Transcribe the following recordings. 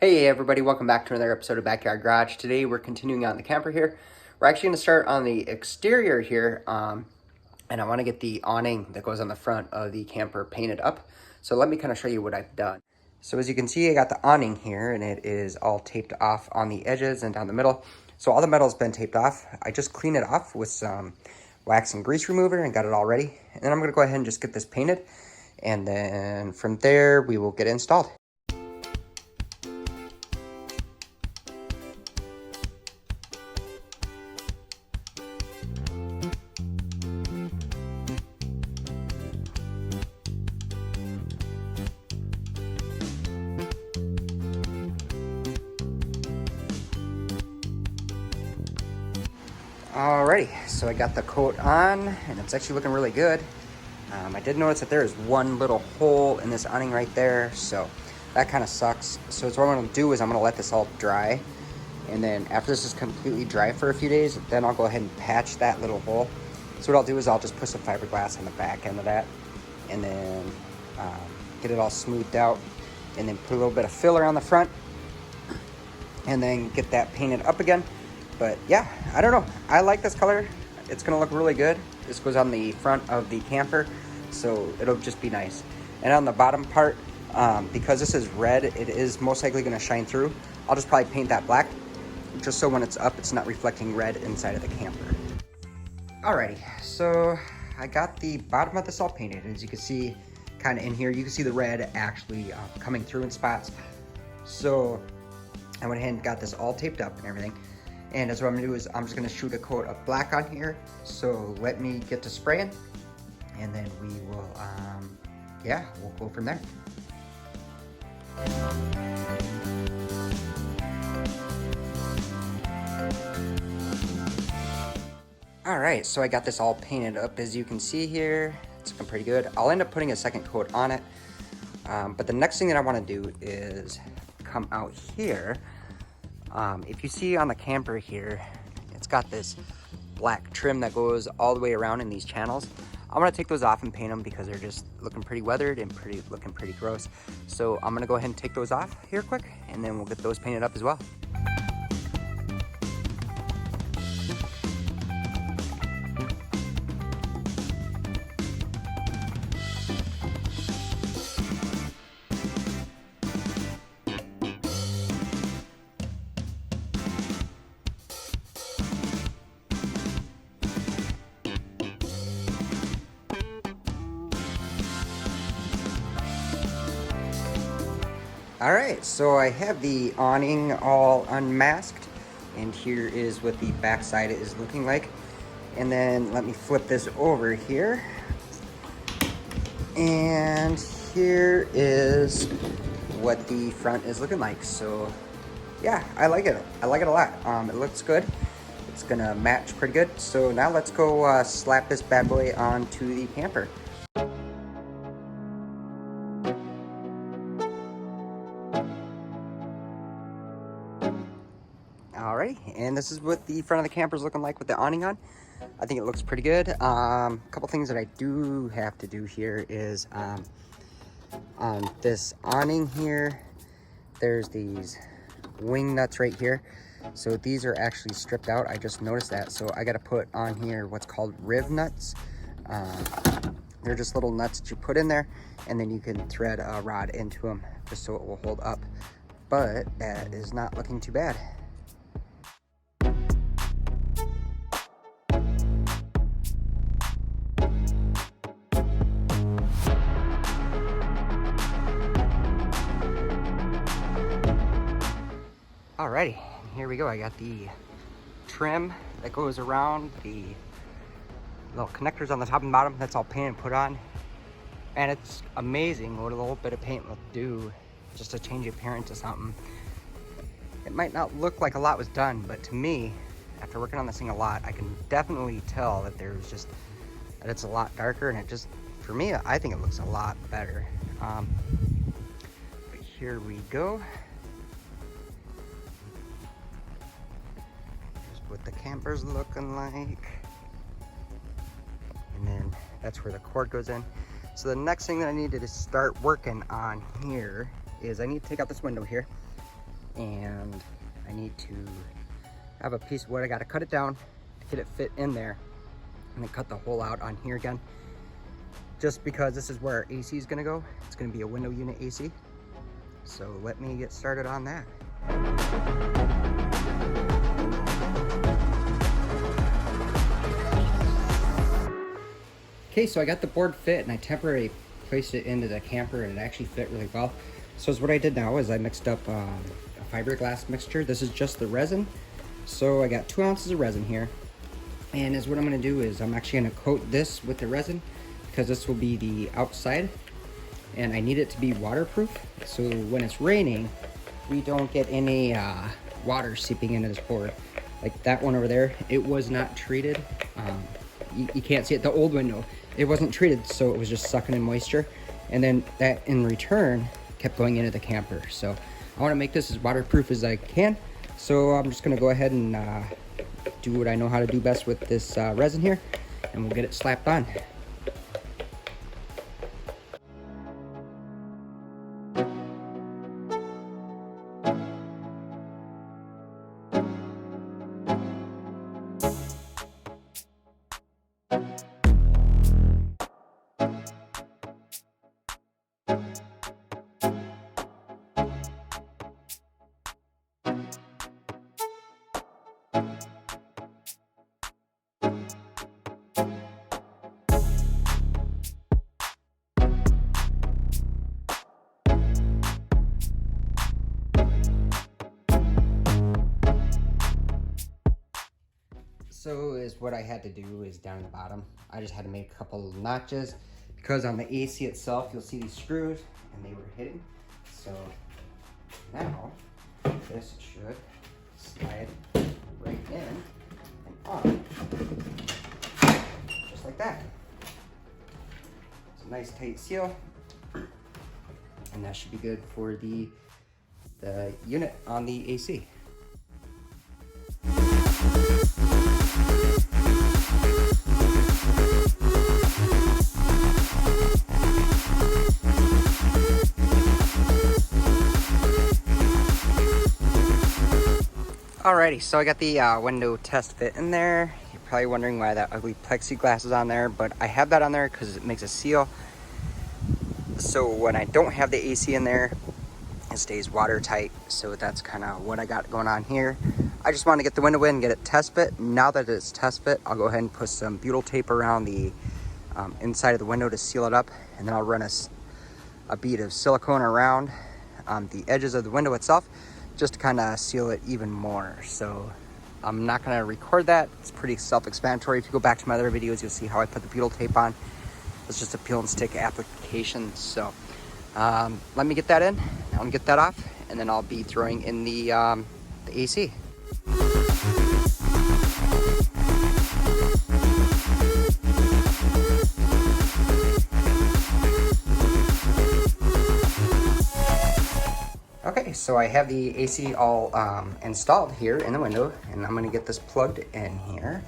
Hey everybody, welcome back to another episode of Backyard Garage. Today we're continuing on the camper here. We're actually going to start on the exterior here, and I want to get the awning that goes on the front of the camper painted up. So let me kind of show you what I've done. So as you can see, I got the awning here, and it is all taped off on the edges and down the middle. So all the metal's been taped off. I just cleaned it off with some wax and grease remover and got it all ready. And then I'm going to go ahead and just get this painted, and then from there we will get it installed. Alrighty, so I got the coat on, and it's actually looking really good. I did notice that there is one little hole in this awning right there, so that kind of sucks. So what I'm going to do is I'm going to let this all dry, and then after this is completely dry for a few days, then I'll go ahead and patch that little hole. So what I'll do is I'll just put some fiberglass on the back end of that, and then get it all smoothed out, and then put a little bit of filler on the front, and then get that painted up again. But yeah, I don't know. I like this color. It's gonna look really good. This goes on the front of the camper, so it'll just be nice. And on the bottom part, because this is red, it is most likely gonna shine through. I'll just probably paint that black, just so when it's up, it's not reflecting red inside of the camper. Alrighty, so I got the bottom of this all painted. As you can see, kind of in here, you can see the red actually coming through in spots. So I went ahead and got this all taped up and everything. And that's what I'm gonna do is I'm just gonna shoot a coat of black on here. So let me get to spraying, and then we will, yeah, we'll go from there. All right, so I got this all painted up. As you can see here, it's looking pretty good. I'll end up putting a second coat on it. But the next thing that I wanna do is come out here. If you see on the camper here, it's got this black trim that goes all the way around in these channels. I'm gonna take those off and paint them because they're just looking pretty weathered and looking pretty gross. So I'm gonna go ahead and take those off here quick, and then we'll get those painted up as well. All right, so I have the awning all unmasked, and here is what the back side is looking like. And then let me flip this over here. And here is what the front is looking like. So yeah, I like it. I like it a lot. It looks good. It's gonna match pretty good. So now let's go slap this bad boy onto the camper. Alright, and this is what the front of the camper is looking like with the awning on. I think it looks pretty good. A couple things that I do have to do here is on this awning here, there's these wing nuts right here. So these are actually stripped out. I just noticed that. So I got to put on here what's called riv nuts. They're just little nuts that you put in there, and then you can thread a rod into them just so it will hold up. But that is not looking too bad. Alrighty, here we go. I got the trim that goes around the little connectors on the top and bottom. That's all painted and put on. And it's amazing what a little bit of paint will do just to change the appearance of something. It might not look like a lot was done, but to me, after working on this thing a lot, I can definitely tell that that it's a lot darker, and it just, for me, I think it looks a lot better. But here we go. What the camper's looking like, and then that's where the cord goes in. So the next thing that I needed to start working on here is I need to take out this window here. and I need to have a piece of wood. I got to cut it down to get it fit in there, and then cut the hole out on here again, just because this is where our AC is going to go. It's going to be a window unit AC. So let me get started on that. Okay, so I got the board fit and I temporarily placed it into the camper, and it actually fit really well. So what I did now is I mixed up a fiberglass mixture. This is just the resin. So I got 2 ounces of resin here. And what I'm going to do is I'm actually going to coat this with the resin, because this will be the outside. And I need it to be waterproof, so when it's raining, we don't get any water seeping into this board. Like that one over there, it was not treated. You can't see it. The old window, it wasn't treated, so it was just sucking in moisture. And then that in return kept going into the camper. So I want to make this as waterproof as I can. So I'm just going to go ahead and do what I know how to do best with this resin here, and we'll get it slapped on. So what I had to do is down the bottom, I just had to make a couple of notches, because on the AC itself, you'll see these screws and they were hidden. So now this should slide right in and on, just like that. It's a nice tight seal, and that should be good for the unit on the AC. Alrighty, so I got the window test fit in there. You're probably wondering why that ugly plexiglass is on there, but I have that on there because it makes a seal. So when I don't have the AC in there, it stays watertight. So that's kind of what I got going on here. I just want to get the window in and get it test fit. Now that it's test fit, I'll go ahead and put some butyl tape around the inside of the window to seal it up, and then I'll run a bead of silicone around the edges of the window itself, just to kind of seal it even more. So I'm not going to record that. It's pretty self-explanatory. If you go back to my other videos, you'll see how I put the butyl tape on. It's just a peel and stick application. So let me get that in. I'm going to get that off, and then I'll be throwing in the AC. Okay, so I have the AC all installed here in the window, and I'm going to get this plugged in here.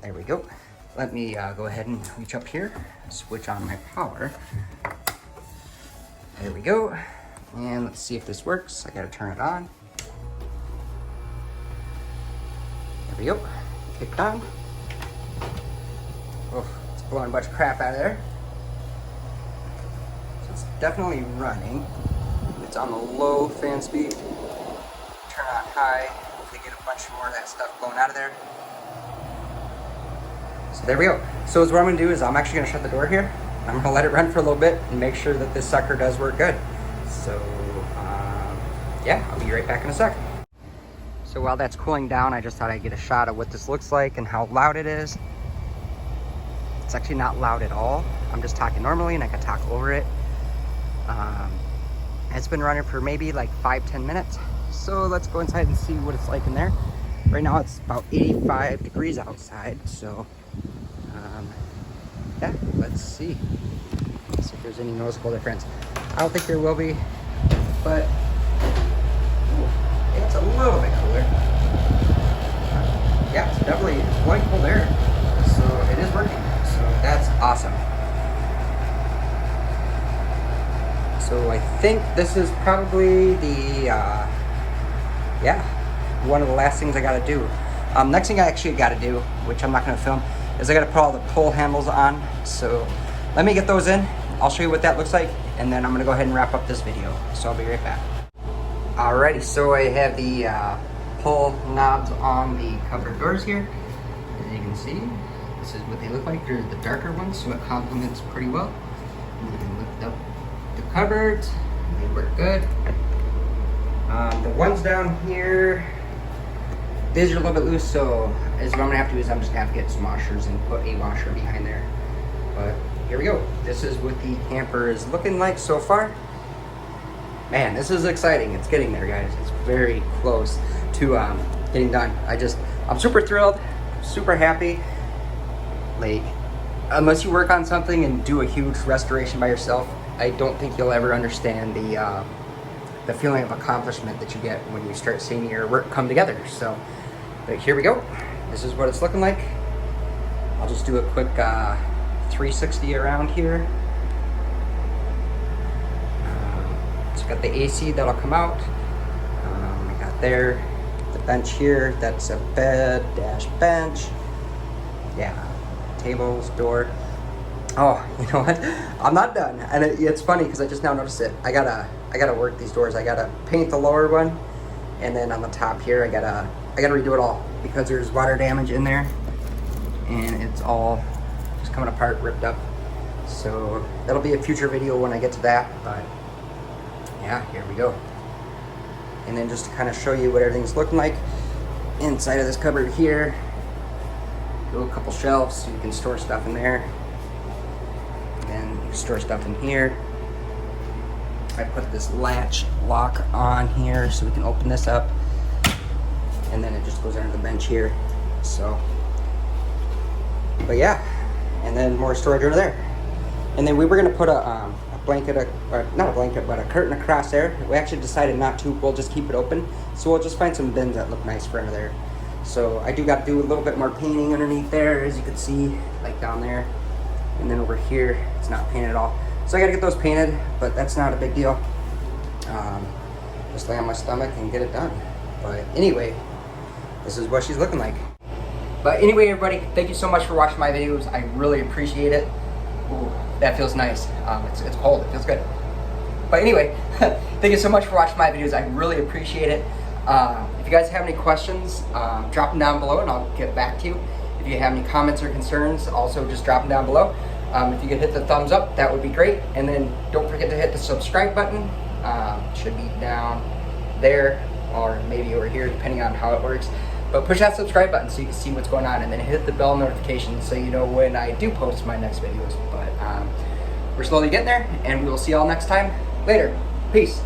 There we go. Let me go ahead and reach up here, switch on my power. There we go. And let's see if this works. I got to turn it on. There we go. Kicked on. Oh, it's blowing a bunch of crap out of there. So it's definitely running. It's on the low fan speed. Turn on high. Hopefully get a bunch more of that stuff blowing out of there. So there we go. So what I'm going to do is I'm actually going to shut the door here. I'm going to let it run for a little bit and make sure that this sucker does work good. So yeah, I'll be right back in a sec. So while that's cooling down, I just thought I'd get a shot of what this looks like and how loud it is. It's actually not loud at all. I'm just talking normally and I can talk over it. It's been running for maybe like 5-10 minutes. So let's go inside and see what it's like in there. Right now it's about 85 degrees outside. So yeah, let's see. Let's see if there's any noticeable difference. I don't think there will be, but ooh, it's a little bit cooler. Yeah, it's definitely quite cold air. So it is working. So that's awesome. So I think this is probably the yeah, one of the last things I gotta do. Next thing I actually gotta do, which I'm not gonna film, is I gotta put all the pull handles on. So let me get those in. I'll show you what that looks like, and then I'm gonna go ahead and wrap up this video. So I'll be right back. Alrighty, so I have the pull knobs on the cupboard doors here. As you can see, this is what they look like. They're the darker ones, so it complements pretty well. And you can lift up the cupboards. They work good. The ones down here, these are a little bit loose, so what I'm gonna have to do is I'm just gonna have to get some washers and put a washer behind there. But here we go. This is what the camper is looking like so far. Man, this is exciting. It's getting there, guys. It's very close to getting done. I'm super thrilled, super happy. Like, unless you work on something and do a huge restoration by yourself, I don't think you'll ever understand the feeling of accomplishment that you get when you start seeing your work come together. So, but here we go. This is what it's looking like. I'll just do a quick 360 around here. So got the AC that'll come out. I got there, the bench here. That's a bed dash bench. Yeah, tables, door. Oh, you know what? I'm not done, and it's funny because I just now noticed it. I gotta work these doors. I gotta paint the lower one, and then on the top here, I gotta redo it all because there's water damage in there, and it's all just coming apart, ripped up. So that'll be a future video when I get to that. But yeah, here we go. And then just to kind of show you what everything's looking like inside of this cupboard here. Do a couple shelves so you can store stuff in there. And you store stuff in here. I put this latch lock on here so we can open this up. And then it just goes under the bench here. So, but yeah. And then more storage under there. And then we were gonna put a blanket, or not a blanket, but a curtain across there. We actually decided not to. We'll just keep it open. So we'll just find some bins that look nice for under there. So I do got to do a little bit more painting underneath there, as you can see, like down there. And then over here, it's not painted at all. So I got to get those painted, but that's not a big deal. Just lay on my stomach and get it done. But anyway, this is what she's looking like. But anyway, everybody, thank you so much for watching my videos. I really appreciate it. Ooh, that feels nice. It's cold, it feels good. But anyway, thank you so much for watching my videos. I really appreciate it. If you guys have any questions, drop them down below and I'll get back to you. If you have any comments or concerns, also just drop them down below. If you could hit the thumbs up, that would be great. And then don't forget to hit the subscribe button. It should be down there or maybe over here, depending on how it works. But push that subscribe button so you can see what's going on, and then hit the bell notification so you know when I do post my next videos. But we're slowly getting there, and we will see y'all next time. Later. Peace.